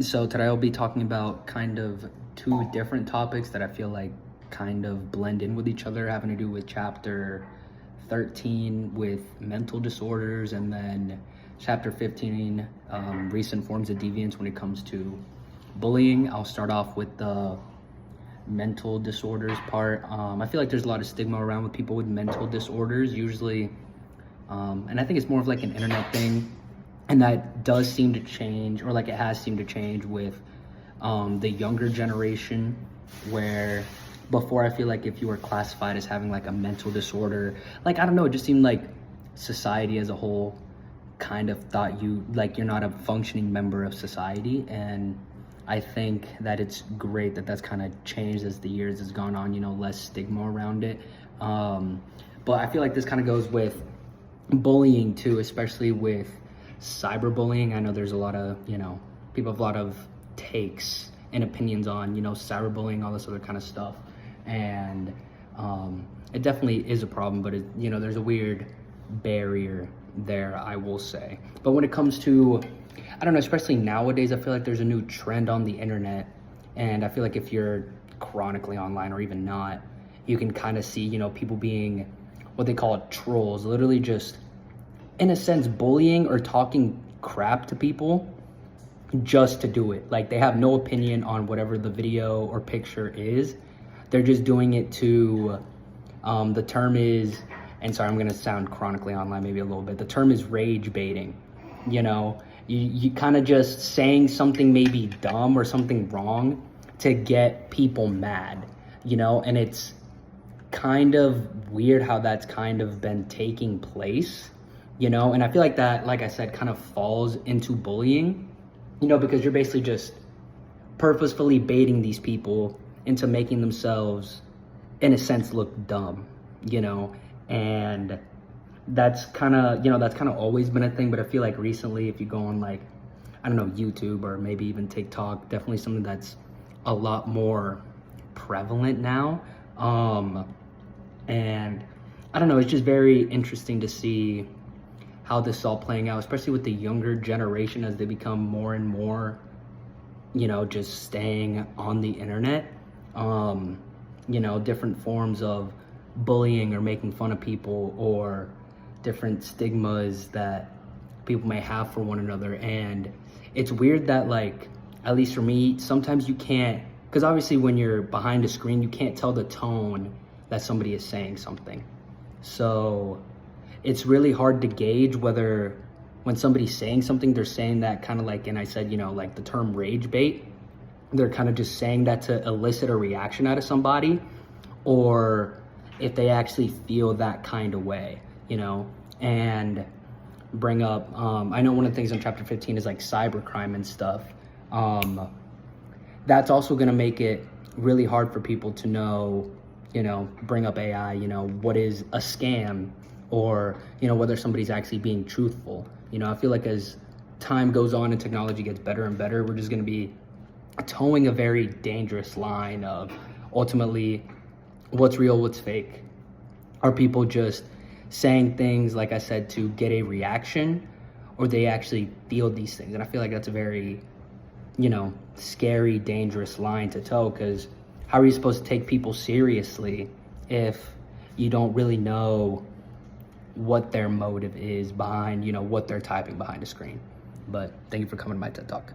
So today I'll be talking about kind of two different topics that I feel like kind of blend in with each other, having to do with chapter 13 with mental disorders, and then chapter 15, recent forms of deviance when it comes to bullying. I'll start off with the mental disorders part. I feel like there's a lot of stigma around with people with mental disorders, usually, and I think it's more of like an internet thing, and that does seem to change, or like it has seemed to change with the younger generation, where before I feel like if you were classified as having like a mental disorder, like I don't know, it just seemed like society as a whole kind of thought you like you're not a functioning member of society. And I think that it's great that that's kind of changed as the years has gone on, less stigma around it. But I feel like this kind of goes with bullying too, especially with cyberbullying. I know there's a lot of, people have a lot of takes and opinions on, cyberbullying, all this other kind of stuff. And it definitely is a problem, but there's a weird barrier there, I will say. But when it comes to, I don't know, especially nowadays, I feel like there's a new trend on the internet. And I feel like if you're chronically online or even not, you can kind of see, people being what they call trolls, literally just, in a sense, bullying or talking crap to people just to do it. Like they have no opinion on whatever the video or picture is. They're just doing it to, the term is, and sorry, I'm gonna sound chronically online maybe a little bit. The term is rage baiting. You kind of just saying something maybe dumb or something wrong to get people mad, and it's kind of weird how that's kind of been taking place, and I feel like that, like I said, kind of falls into bullying, because you're basically just purposefully baiting these people into making themselves, in a sense, look dumb, and that's kind of always been a thing. But I feel like recently, if you go on like, I don't know, YouTube or maybe even TikTok, definitely something that's a lot more prevalent now. And I don't know, it's just very interesting to see how this is all playing out, especially with the younger generation as they become more and more, just staying on the internet. Different forms of bullying or making fun of people, or different stigmas that people may have for one another. And it's weird that, like, at least for me, sometimes you can't, because obviously when you're behind a screen, you can't tell the tone that somebody is saying something. So it's really hard to gauge whether when somebody's saying something, they're saying that kind of like, and I said, like the term rage bait, they're kind of just saying that to elicit a reaction out of somebody, or if they actually feel that kind of way, and bring up, I know one of the things in chapter 15 is like cybercrime and stuff. That's also going to make it really hard for people to know, bring up AI, what is a scam, or, whether somebody's actually being truthful. I feel like as time goes on and technology gets better and better, we're just going to be towing a very dangerous line of ultimately what's real, what's fake. Are people just saying things, like I said, to get a reaction, or they actually feel these things? And I feel like that's a very, scary, dangerous line to toe, because how are you supposed to take people seriously if you don't really know what their motive is behind, what they're typing behind a screen? But thank you for coming to my TED Talk.